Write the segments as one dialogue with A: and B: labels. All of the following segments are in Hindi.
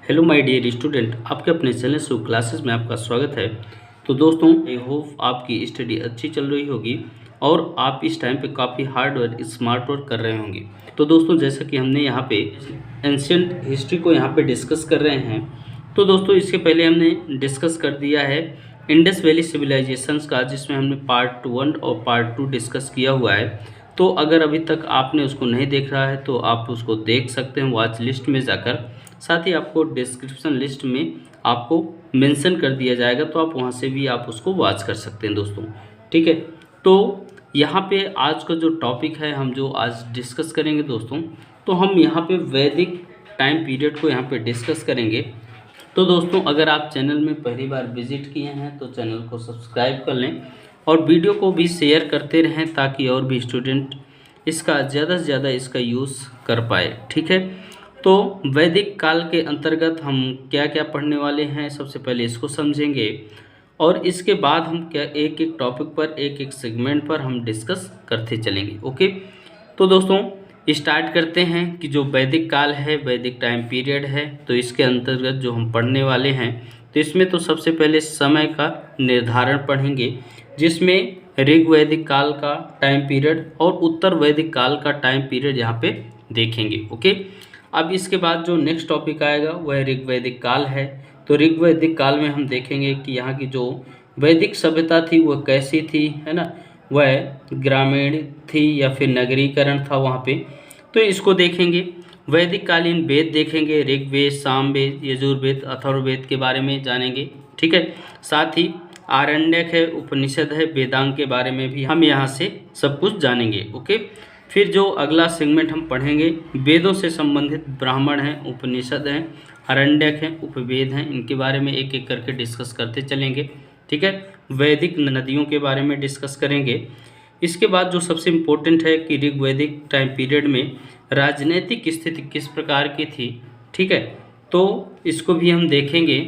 A: हेलो माय डियर स्टूडेंट, आपके अपने चैनल शो क्लासेस में आपका स्वागत है। तो दोस्तों, आई होप आपकी स्टडी अच्छी चल रही होगी और आप इस टाइम पे काफ़ी हार्ड वर्क स्मार्ट वर्क कर रहे होंगे। तो दोस्तों, जैसा कि हमने यहाँ पे एंशियंट हिस्ट्री को यहाँ पे डिस्कस कर रहे हैं, तो दोस्तों इसके पहले हमने डिस्कस कर दिया है इंडस वैली सिविलाइजेशंस का, जिसमें हमने पार्ट 1 और पार्ट 2 डिस्कस किया हुआ है। तो अगर अभी तक आपने उसको नहीं देख रहा है तो आप उसको देख सकते हैं वॉच लिस्ट में जाकर। साथ ही आपको डिस्क्रिप्शन लिस्ट में आपको मेंशन कर दिया जाएगा, तो आप वहां से भी आप उसको वॉच कर सकते हैं दोस्तों। ठीक है, तो यहाँ पे आज का जो टॉपिक है हम जो आज डिस्कस करेंगे दोस्तों, तो हम यहाँ पे वैदिक टाइम पीरियड को यहाँ पे डिस्कस करेंगे। तो दोस्तों, अगर आप चैनल में पहली बार विजिट किए हैं तो चैनल को सब्सक्राइब कर लें और वीडियो को भी शेयर करते रहें, ताकि और भी स्टूडेंट इसका ज़्यादा से ज़्यादा इसका यूज़ कर पाए। ठीक है, तो वैदिक काल के अंतर्गत हम क्या क्या पढ़ने वाले हैं, सबसे पहले इसको समझेंगे और इसके बाद हम क्या एक एक टॉपिक पर एक एक सेगमेंट पर हम डिस्कस करते चलेंगे। ओके, तो दोस्तों स्टार्ट करते हैं कि जो वैदिक काल है, वैदिक टाइम पीरियड है, तो इसके अंतर्गत जो हम पढ़ने वाले हैं, तो इसमें तो सबसे पहले समय का निर्धारण पढ़ेंगे, जिसमें ऋग वैदिक काल का टाइम पीरियड और उत्तर वैदिक काल का टाइम पीरियड यहाँ पे देखेंगे। ओके, अब इसके बाद जो नेक्स्ट टॉपिक आएगा वह ऋग वैदिक काल है। तो ऋग वैदिक काल में हम देखेंगे कि यहाँ की जो वैदिक सभ्यता थी वह कैसी थी, है ना, वह ग्रामीण थी या फिर नगरीकरण था वहाँ पे, तो इसको देखेंगे। वैदिक कालीन वेद देखेंगे, ऋग्वेद, सामवेद, यजुर्वेद, अथर्ववेद के बारे में जानेंगे। ठीक है, साथ ही आरण्यक है, उपनिषद है, वेदांग के बारे में भी हम यहाँ से सब कुछ जानेंगे। ओके, फिर जो अगला सेगमेंट हम पढ़ेंगे, वेदों से संबंधित ब्राह्मण हैं, उपनिषद हैं, आरण्यक हैं, उपवेद हैं, इनके बारे में एक एक करके डिस्कस करते चलेंगे। ठीक है, वैदिक नदियों के बारे में डिस्कस करेंगे। इसके बाद जो सबसे इम्पोर्टेंट है कि ऋग वैदिक टाइम पीरियड में राजनीतिक स्थिति किस प्रकार की थी। ठीक है, तो इसको भी हम देखेंगे।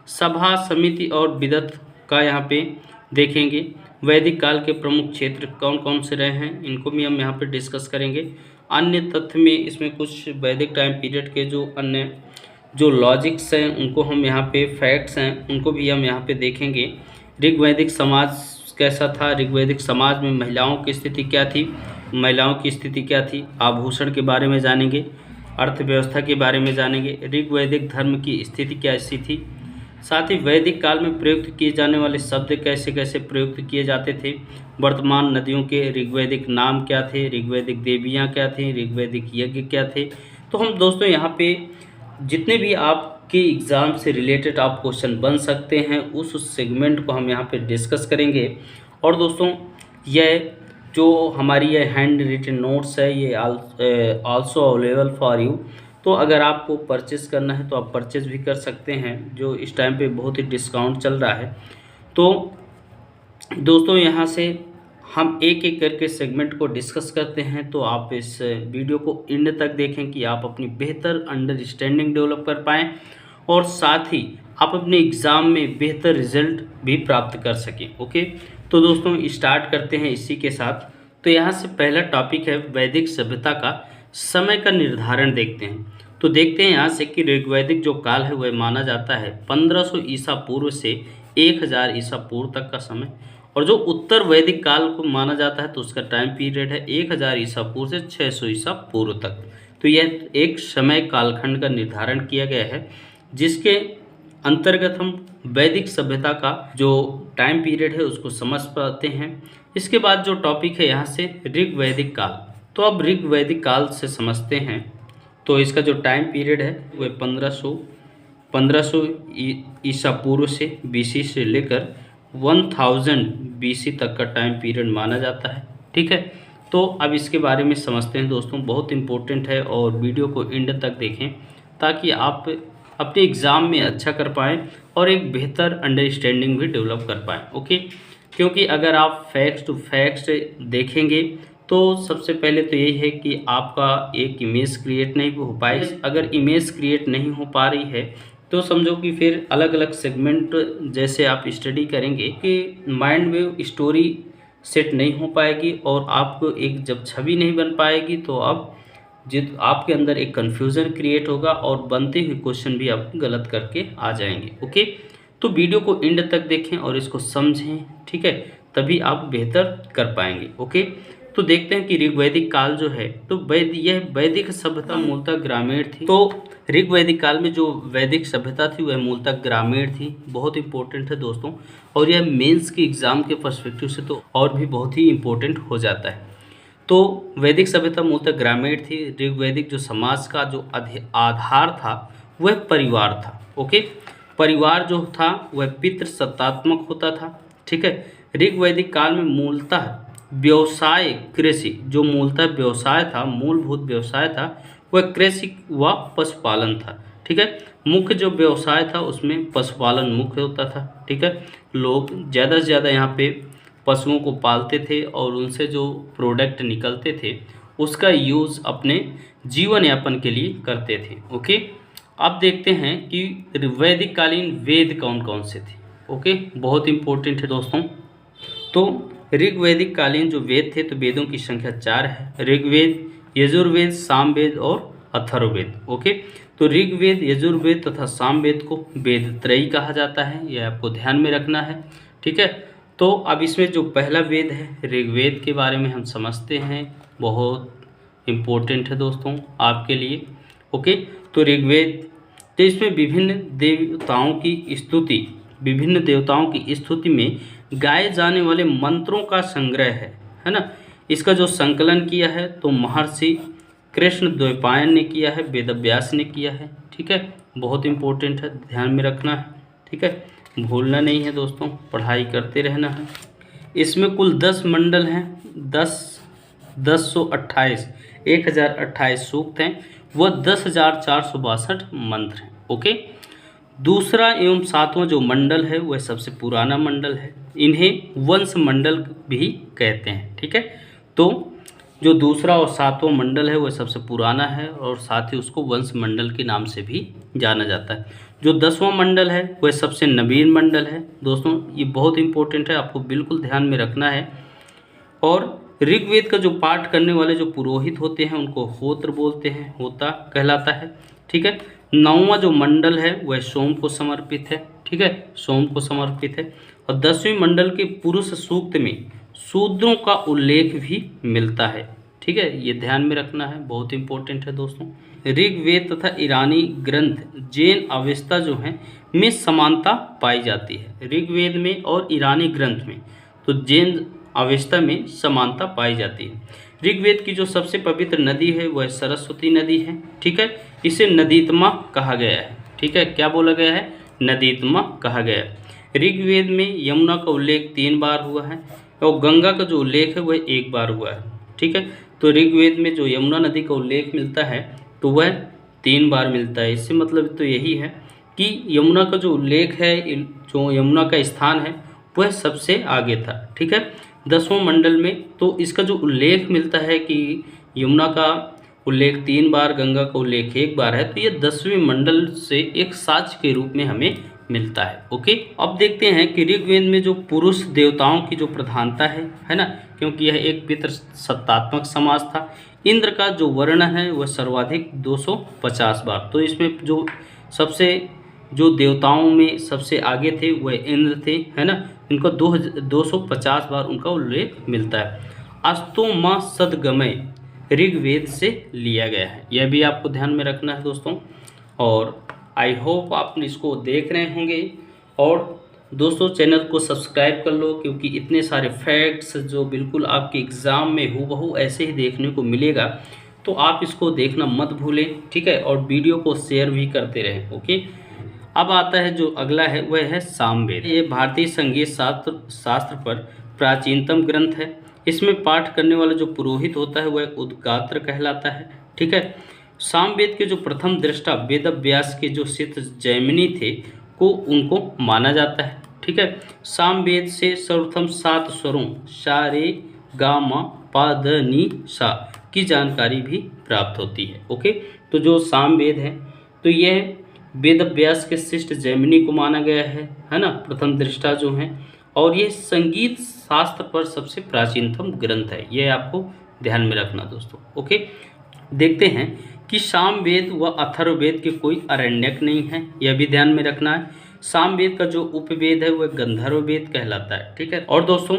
A: सभा, समिति और विदत का यहाँ पे देखेंगे। वैदिक काल के प्रमुख क्षेत्र कौन कौन से रहे हैं, इनको भी हम यहाँ पे डिस्कस करेंगे। अन्य तथ्य में इसमें कुछ वैदिक टाइम पीरियड के जो अन्य जो लॉजिक्स हैं उनको हम यहाँ पे, फैक्ट्स हैं उनको भी हम यहाँ पे देखेंगे। ऋग्वैदिक समाज कैसा था, ऋग्वैदिक समाज में महिलाओं की स्थिति क्या थी, महिलाओं की स्थिति क्या थी, आभूषण के बारे में जानेंगे, अर्थव्यवस्था के बारे में जानेंगे, ऋग्वैदिक धर्म की स्थिति कैसी थी, साथ ही वैदिक काल में प्रयुक्त किए जाने वाले शब्द कैसे कैसे प्रयुक्त किए जाते थे, वर्तमान नदियों के ऋग्वैदिक नाम क्या थे, ऋग्वैदिक देवियाँ क्या थी, ऋग्वैदिक यज्ञ क्या थे। तो हम दोस्तों यहाँ पे जितने भी आपके एग्ज़ाम से रिलेटेड आप क्वेश्चन बन सकते हैं उस सेगमेंट को हम यहाँ पे डिस्कस करेंगे। और दोस्तों, यह जो हमारी ये हैंड रिटन नोट्स है ये आल्सो अवेलेबल फॉर यू। तो अगर आपको परचेज़ करना है तो आप परचेज़ भी कर सकते हैं, जो इस टाइम पे बहुत ही डिस्काउंट चल रहा है। तो दोस्तों, यहाँ से हम एक एक करके सेगमेंट को डिस्कस करते हैं, तो आप इस वीडियो को एंड तक देखें कि आप अपनी बेहतर अंडरस्टैंडिंग डेवलप कर पाएँ और साथ ही आप अपने एग्ज़ाम में बेहतर रिजल्ट भी प्राप्त कर सकें। ओके, तो दोस्तों स्टार्ट करते हैं इसी के साथ। तो यहाँ से पहला टॉपिक है वैदिक सभ्यता का समय का निर्धारण देखते हैं। तो देखते हैं यहाँ से कि ऋग्वैदिक जो काल है वह माना जाता है 1500 ईसा पूर्व से 1000 ईसा पूर्व तक का समय, और जो उत्तर वैदिक काल को माना जाता है तो उसका टाइम पीरियड है 1000 ईसा पूर्व से 600 ईसा पूर्व तक। तो यह एक समय कालखंड का निर्धारण किया गया है, जिसके अंतर्गत हम वैदिक सभ्यता का जो टाइम पीरियड है उसको समझ पाते हैं। इसके बाद जो टॉपिक है यहाँ से ऋग वैदिक काल। तो अब ऋग वैदिक काल से समझते हैं। तो इसका जो टाइम पीरियड है वह 1500 ईसा पूर्व से बीसी से लेकर 1000 बीसी तक का टाइम पीरियड माना जाता है। ठीक है, तो अब इसके बारे में समझते हैं दोस्तों, बहुत इंपॉर्टेंट है और वीडियो को एंड तक देखें ताकि आप अपने एग्ज़ाम में अच्छा कर पाएँ और एक बेहतर अंडरस्टैंडिंग भी डेवलप कर पाएँ। ओके, क्योंकि अगर आप फैक्ट्स टू फैक्ट्स देखेंगे तो सबसे पहले तो यही है कि आपका एक इमेज क्रिएट नहीं हो पाए। अगर इमेज क्रिएट नहीं हो पा रही है तो समझो कि फिर अलग अलग सेगमेंट जैसे आप स्टडी करेंगे कि माइंड में स्टोरी सेट नहीं हो पाएगी और आपको एक जब छवि नहीं बन पाएगी तो आप जित आपके अंदर एक कन्फ्यूज़न क्रिएट होगा और बनते हुए क्वेश्चन भी आप गलत करके आ जाएंगे। ओके, तो वीडियो को एंड तक देखें और इसको समझें, ठीक है, तभी आप बेहतर कर पाएंगे। ओके, तो देखते हैं कि ऋग्वैदिक काल जो है तो यह वैदिक सभ्यता मूलतः ग्रामीण थी। तो ऋग्वैदिक काल में जो वैदिक सभ्यता थी वह मूलतः ग्रामीण थी। बहुत इंपॉर्टेंट है दोस्तों, और यह मेंस की एग्ज़ाम के पर्सपेक्टिव से तो और भी बहुत ही इंपॉर्टेंट हो जाता है। तो वैदिक सभ्यता मूलतः ग्रामीण थी। ऋग्वैदिक जो समाज का जो आधार था वह परिवार था। ओके, परिवार जो था वह पितृ सत्तात्मक होता था। ठीक है, ऋग्वैदिक काल में मूलतः व्यवसाय कृषि, जो मूलतः व्यवसाय था, मूलभूत व्यवसाय था, वह कृषि व पशुपालन था। ठीक है, मुख्य जो व्यवसाय था उसमें पशुपालन मुख्य होता था। ठीक है, लोग ज़्यादा से ज़्यादा यहाँ पे पशुओं को पालते थे और उनसे जो प्रोडक्ट निकलते थे उसका यूज़ अपने जीवन यापन के लिए करते थे। ओके, अब देखते हैं कि वैदिक कालीन वेद कौन कौन से थे। ओके, बहुत इंपॉर्टेंट है दोस्तों। तो ऋग्वैदिक कालीन जो वेद थे तो वेदों की संख्या 4 है। ऋग्वेद, यजुर्वेद, सामवेद और अथर्ववेद। ओके, तो ऋग्वेद, यजुर्वेद तथा सामवेद को वेद त्रयी कहा जाता है, यह आपको ध्यान में रखना है। ठीक है, तो अब इसमें जो पहला वेद है ऋग्वेद के बारे में हम समझते हैं, बहुत इम्पोर्टेंट है दोस्तों आपके लिए। ओके, तो ऋग्वेद, तो इसमें विभिन्न देवताओं की स्तुति में गाए जाने वाले मंत्रों का संग्रह है ना। इसका जो संकलन किया है तो महर्षि कृष्ण द्वैपायन ने किया है, वेदव्यास ने किया है। ठीक है, बहुत इंपॉर्टेंट है, ध्यान में रखना है। ठीक है, भूलना नहीं है दोस्तों, पढ़ाई करते रहना है। इसमें कुल 10 मंडल हैं, 1028 सूक्त हैं, वह 10,462 मंत्र हैं। ओके, दूसरा एवं सातवां जो मंडल है वह सबसे पुराना मंडल है, इन्हें वंश मंडल भी कहते हैं। ठीक है, तो जो दूसरा और सातवां मंडल है वह सबसे पुराना है और साथ ही उसको वंश मंडल के नाम से भी जाना जाता है। जो 10वां मंडल है वह सबसे नवीन मंडल है दोस्तों, ये बहुत इंपॉर्टेंट है, आपको बिल्कुल ध्यान में रखना है। और ऋग्वेद का जो पाठ करने वाले जो पुरोहित होते हैं उनको होत्र बोलते हैं, होता कहलाता है। ठीक है, 9वां जो मंडल है वह सोम को समर्पित है। ठीक है, सोम को समर्पित है। और 10वें मंडल के पुरुष सूक्त में शूद्रों का उल्लेख भी मिलता है। ठीक है, ये ध्यान में रखना है, बहुत इंपॉर्टेंट है दोस्तों। ऋग्वेद तथा ईरानी ग्रंथ जैन अवेस्ता जो है में समानता पाई जाती है। ऋग्वेद में और ईरानी ग्रंथ में तो जैन अवेस्ता में समानता पाई जाती है। ऋग्वेद की जो सबसे पवित्र नदी है वह सरस्वती नदी है। ठीक है, इसे नदीतमा कहा गया है। ठीक है, क्या बोला गया है, नदीतमा कहा गया है। ऋग्वेद में यमुना का उल्लेख 3 बार हुआ है और गंगा का जो उल्लेख है वह 1 बार हुआ है। ठीक है, तो ऋग्वेद में जो यमुना नदी का उल्लेख मिलता है तो वह 3 बार मिलता है। इससे मतलब तो यही है कि यमुना का जो उल्लेख है, जो यमुना का स्थान है वह सबसे आगे था। ठीक है, 10वां मंडल में तो इसका जो उल्लेख मिलता है कि यमुना का उल्लेख 3 बार, गंगा का उल्लेख 1 बार है, तो ये 10वें मंडल से एक साक्ष्य के रूप में हमें मिलता है। ओके, अब देखते हैं कि ऋग्वेद में जो पुरुष देवताओं की जो प्रधानता है ना, क्योंकि यह एक पितृ सत्तात्मक समाज था। इंद्र का जो वर्णन है वह सर्वाधिक 250 बार, तो इसमें जो देवताओं में सबसे आगे थे वह इंद्र थे, है ना, इनको 250 बार उनका उल्लेख मिलता है। अस्तो माँ सदगमय ऋग्वेद से लिया गया है, यह भी आपको ध्यान में रखना है दोस्तों। और आई होप आप इसको देख रहे होंगे। और दोस्तों चैनल को सब्सक्राइब कर लो, क्योंकि इतने सारे फैक्ट्स जो बिल्कुल आपके एग्ज़ाम में हूबहू ऐसे ही देखने को मिलेगा, तो आप इसको देखना मत भूलें। ठीक है, और वीडियो को शेयर भी करते रहें। ओके, अब आता है जो अगला है वह है सामवेद। ये भारतीय संगीत शास्त्र पर प्राचीनतम ग्रंथ है। इसमें पाठ करने वाला जो पुरोहित होता है वह उद्गात्र कहलाता है। ठीक है, सामवेद के जो प्रथम दृष्टा वेदव्यास के जो शिष्य जैमिनी थे को उनको माना जाता है। ठीक है, सामवेद से सर्वप्रथम 7 स्वरों सा रे गा मा पा ध नी सा की जानकारी भी प्राप्त होती है। ओके, तो जो सामवेद है तो यह वेदव्यास के शिष्य जैमिनी को माना गया है ना, प्रथम दृष्टा जो हैं। और ये संगीत शास्त्र पर सबसे प्राचीनतम ग्रंथ है, ये आपको ध्यान में रखना दोस्तों। ओके, देखते हैं कि सामवेद व अथर्ववेद के कोई अरण्यक नहीं है, यह भी ध्यान में रखना है। सामवेद का जो उपवेद है वह गंधर्ववेद कहलाता है, ठीक है। और दोस्तों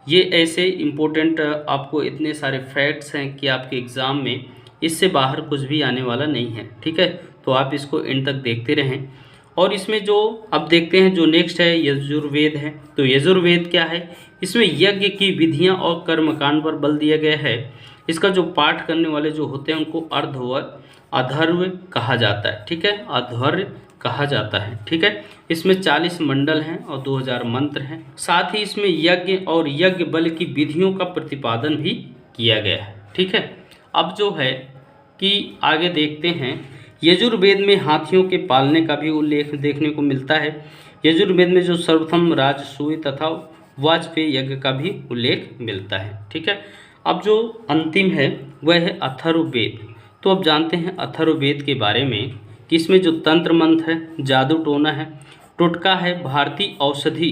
A: ये ऐसे इम्पोर्टेंट आपको इतने सारे फैक्ट्स हैं कि आपके एग्ज़ाम में इससे बाहर कुछ भी आने वाला नहीं है, ठीक है। तो आप इसको एंड तक देखते रहें। और इसमें जो अब देखते हैं जो नेक्स्ट है यजुर्वेद है। तो यजुर्वेद क्या है, इसमें यज्ञ की विधियां और कर्मकांड पर बल दिया गया है। इसका जो पाठ करने वाले जो होते हैं उनको अर्ध व अधर्व कहा जाता है, ठीक है, अधर्व कहा जाता है, ठीक है। इसमें 40 मंडल हैं और 2000 मंत्र हैं। साथ ही इसमें यज्ञ और यज्ञ बल की विधियों का प्रतिपादन भी किया गया है, ठीक है। अब जो है कि आगे देखते हैं, यजुर्वेद में हाथियों के पालने का भी उल्लेख देखने को मिलता है। यजुर्वेद में जो सर्वप्रथम राजसूय तथा वाजपेयी यज्ञ का भी उल्लेख मिलता है, ठीक है। अब जो अंतिम है वह है अथर्ववेद। तो अब जानते हैं अथर्ववेद के बारे में कि इसमें जो तंत्र मंत्र है, जादू टोना है, टोटका है, भारतीय औषधि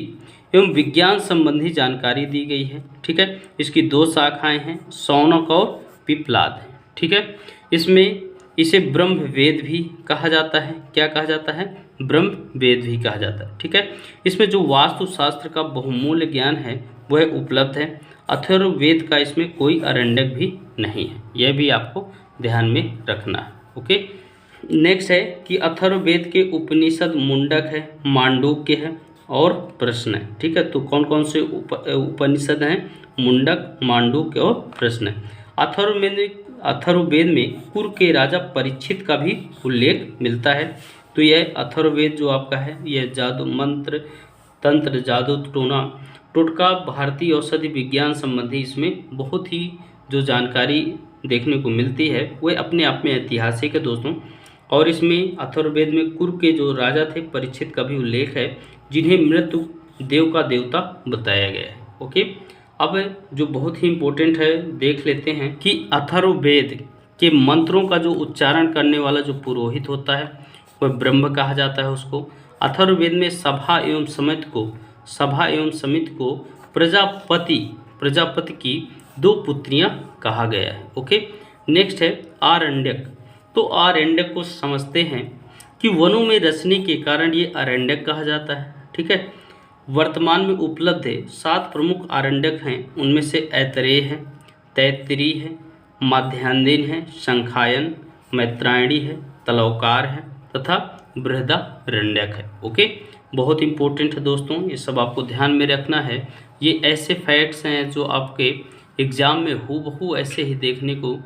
A: एवं विज्ञान संबंधी जानकारी दी गई है, ठीक है। इसकी 2 शाखाएं हैं, शौनक और पिप्लाद है, ठीक है। इसमें इसे ब्रह्म वेद भी कहा जाता है। क्या कहा जाता है? ब्रह्म वेद भी कहा जाता है, ठीक है। इसमें जो वास्तुशास्त्र का बहुमूल्य ज्ञान है वह उपलब्ध है। अथर्ववेद का इसमें कोई अरण्यक भी नहीं है, यह भी आपको ध्यान में रखना है, ओके। नेक्स्ट है कि अथर्ववेद के उपनिषद मुंडक है, मांडूक्य है और प्रश्न है, ठीक है। तो कौन कौन से उपनिषद हैं? मुंडक, मांडूक्य और प्रश्न है। अथर्ववेद में कुरु के राजा परीक्षित का भी उल्लेख मिलता है। तो यह अथर्ववेद जो आपका है यह जादू मंत्र, तंत्र, जादू टोटका, भारतीय औषधि विज्ञान संबंधी इसमें बहुत ही जो जानकारी देखने को मिलती है वह अपने आप में ऐतिहासिक है दोस्तों। और इसमें अथर्ववेद में कुरु के जो राजा थे परीक्षित का भी उल्लेख है, जिन्हें मृत्यु देव का देवता बताया गया है, ओके। अब जो बहुत ही इम्पोर्टेंट है देख लेते हैं कि अथर्ववेद के मंत्रों का जो उच्चारण करने वाला जो पुरोहित होता है वह ब्रह्म कहा जाता है उसको। अथर्ववेद में सभा एवं समिति को प्रजापति की 2 पुत्रियां कहा गया है, ओके। नेक्स्ट है आरण्यक। तो आरण्यक को समझते हैं कि वनों में रचने के कारण ये आरण्यक कहा जाता है, ठीक है। वर्तमान में उपलब्ध है 7 प्रमुख आरण्यक हैं, उनमें से ऐतरेय है, तैत्तिरीय है, माध्यान्दिन है, शंखायन, मैत्रायणी है, तलवकार है तथा बृहदारण्यक है, ओके। बहुत इंपॉर्टेंट है दोस्तों, ये सब आपको ध्यान में रखना है। ये ऐसे फैक्ट्स हैं जो आपके एग्ज़ाम में हूबहू ऐसे ही देखने को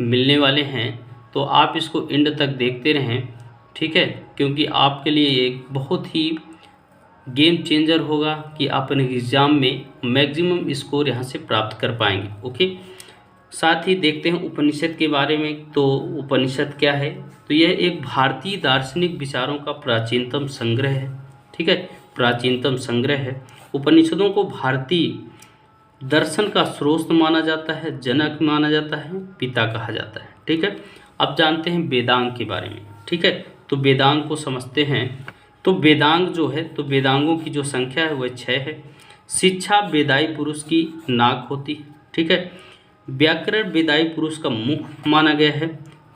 A: मिलने वाले हैं। तो आप इसको एंड तक देखते रहें, ठीक है, क्योंकि आपके लिए एक बहुत ही गेम चेंजर होगा कि आप अपने एग्ज़ाम में मैक्सिमम स्कोर यहाँ से प्राप्त कर पाएंगे, ओके। साथ ही देखते हैं उपनिषद के बारे में। तो उपनिषद क्या है? तो यह एक भारतीय दार्शनिक विचारों का प्राचीनतम संग्रह है, ठीक है, प्राचीनतम संग्रह है। उपनिषदों को भारतीय दर्शन का स्रोत माना जाता है, जनक माना जाता है, पिता कहा जाता है, ठीक है। अब जानते हैं वेदांग के बारे में, ठीक है। तो वेदांग को समझते हैं। तो वेदांग जो है, तो वेदांगों की जो संख्या है वह 6 है। शिक्षा वेदाई पुरुष की नाक होती है, ठीक है। व्याकरण वेदाई पुरुष का मुख माना गया है।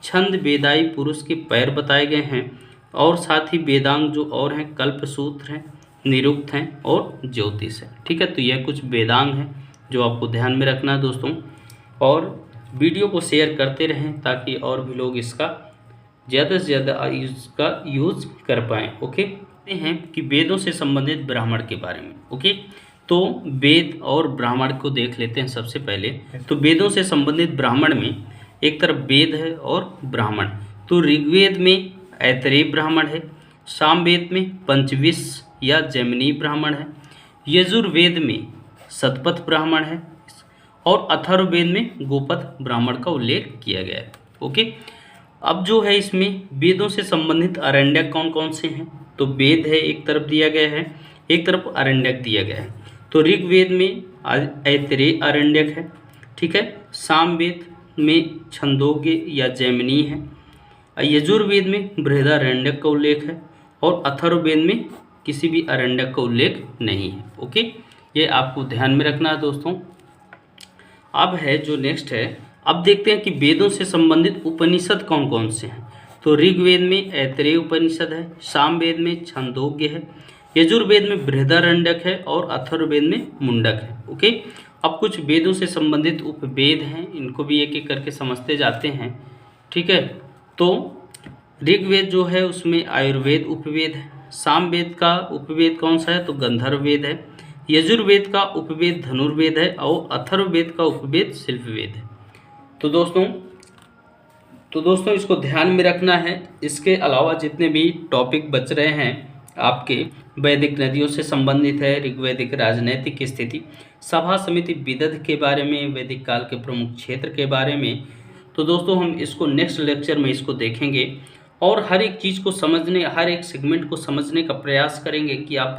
A: छंद वेदाई पुरुष के पैर बताए गए हैं। और साथ ही वेदांग जो और हैं कल्पसूत्र हैं, निरुक्त हैं और ज्योतिष है, ठीक है। तो यह कुछ वेदांग हैं जो आपको ध्यान में रखना है दोस्तों। और वीडियो को शेयर करते रहें ताकि और भी लोग इसका ज़्यादा से ज़्यादा इसका यूज़ कर पाएँ, ओके। देखते हैं कि वेदों से संबंधित ब्राह्मण के बारे में, ओके। तो वेद और ब्राह्मण को देख लेते हैं सबसे पहले। तो वेदों से संबंधित ब्राह्मण में एक तरफ वेद है और ब्राह्मण। तो ऋग्वेद में ऐतरेय ब्राह्मण है, सामवेद में पंचविश या जैमिनी ब्राह्मण है, यजुर्वेद में शतपथ ब्राह्मण है और अथर्ववेद में गोपथ ब्राह्मण का उल्लेख किया गया है, ओके। अब जो है इसमें वेदों से संबंधित अरण्यक कौन कौन से हैं? तो वेद है एक तरफ दिया गया है, एक तरफ अरण्यक दिया गया है। तो ऋग्वेद में ऐतरेय अरण्यक है, ठीक है। सामवेद में छंदोग्य या जैमिनी है, यजुर्वेद में बृहदारण्यक का उल्लेख है और अथर्ववेद में किसी भी अरण्यक का उल्लेख नहीं है, ओके। ये आपको ध्यान में रखना है दोस्तों। अब है जो नेक्स्ट है अब देखते हैं कि वेदों से संबंधित उपनिषद कौन कौन से हैं। तो ऋग्वेद में ऐतरेय उपनिषद है, सामवेद में छंदोग्य है, यजुर्वेद में बृहदारण्यक है और अथर्ववेद में मुंडक है। ओके, अब कुछ वेदों से संबंधित उपवेद हैं, इनको भी एक एक करके समझते जाते हैं। ठीक है, तो ऋग्वेद जो है उसमें आयुर्वेद उपवेद है, सामवेद का उपवेद कौन सा है तो गंधर्व वेद है, यजुर्वेद का उपवेद धनुर्वेद है और अथर्ववेद का उपवेद शिल्पवेद है। तो दोस्तों इसको ध्यान में रखना है। इसके अलावा जितने भी टॉपिक बच रहे हैं आपके, वैदिक नदियों से संबंधित है, ऋग्वैदिक राजनैतिक स्थिति, सभा समिति विदध के बारे में, वैदिक काल के प्रमुख क्षेत्र के बारे में, तो दोस्तों हम इसको नेक्स्ट लेक्चर में इसको देखेंगे और हर एक चीज़ को समझने, हर एक सेगमेंट को समझने का प्रयास करेंगे कि आप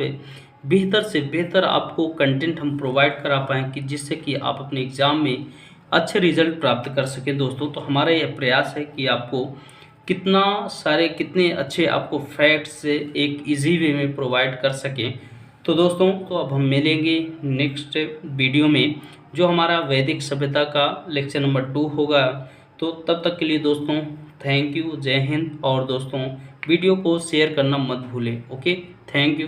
A: बेहतर से बेहतर आपको कंटेंट हम प्रोवाइड करा पाएँ कि जिससे कि आप अपने एग्ज़ाम में अच्छे रिजल्ट प्राप्त कर सकें। दोस्तों तो हमारा यह प्रयास है कि आपको कितने अच्छे आपको फैक्ट्स एक इजी वे में प्रोवाइड कर सकें। तो दोस्तों तो अब हम मिलेंगे नेक्स्ट वीडियो में, जो हमारा वैदिक सभ्यता का लेक्चर नंबर 2 होगा। तो तब तक के लिए दोस्तों थैंक यू, जय हिंद। और दोस्तों वीडियो को शेयर करना मत भूलें। Okay, thank you.